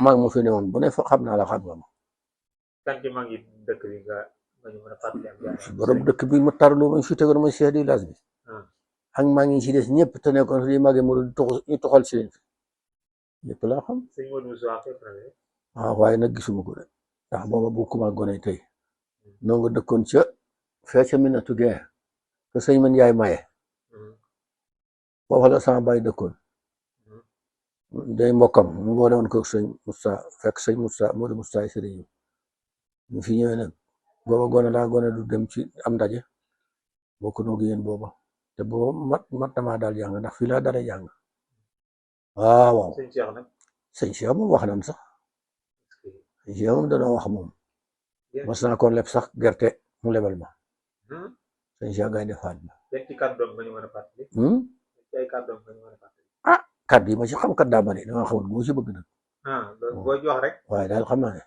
mag mu fi newoon bu ne fa xam naa la xam nga ma borom dëkk bi mu tarloo mañ fi tegoon mooy chef du village bi ak maa ngi ci des ñëpp te nekkoon fi magi mu ñu toxal si leen fi ñëpp laa xam waaw waaye nag gisuma ko de ndax booba bu kuma gone tey noo nga dëkkoon ca fee ca Minatu Gee te sëñ man yaay maye foofa la sama baay dëkkoon day mbokkam mu boole woon ko sëñ Moussa fekk sëñ Moussa Modou Moussa ay sëriñ ñu fi ñëwee nag booba gone laa gone du dem ci am ndaje bokk noo yéen booba te booba mat damaa daal jàng ndax fii laa dara jàng waaw sëñ Cheikh moom wax nañ sax sëñ Cheikh moom dana wax moom mas naa ko leb sax gerte mu lebal ma sëñ Cheikh Gaynde Fatma ah kàddu yi ma ci xam kat daa bari dama xamul moo ci bëgg nag waaye daal xam naa ne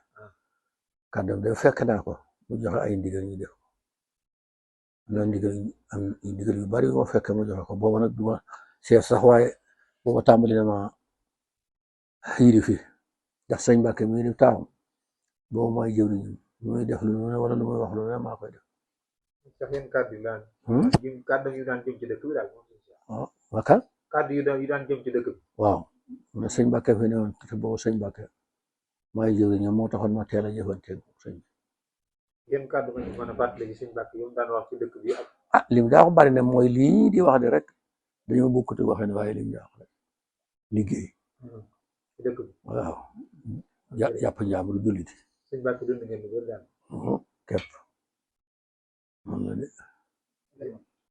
kàddu de fekk naa ko mu joxe ay ndigal ñu def am na ndigal yu bari moo fekk mu joxe ko booba nag duma seet sax waaye booba tàmbali na ma xiiri fi ndax sëñ Mbàkke mi ni taawam boobu may jëw ñu muy def lu ne wala lu muy wax lu ne maa koy def waka kàddu yu daan jëm ci dëkk bi waaw na sëñ Mbàkke fi ne woon te boobu sëñ Mbàkke may jëw ñoom moo taxoon ma teel a jëfanteeg sëñ bi yéen kàddu ma ci mën a fàttali sëñ Mbàkke yi mu daan wax ci dëkk bi ak lim daa wax bari na mooy lii di wax de rek dañoo bokkute waxee ne waaye lim daa wax rek liggéey ci dëkk bi waaw jàpp njàmbur julliti sëñ Mbàkke dund ngeen lu bëri daal képp moom la de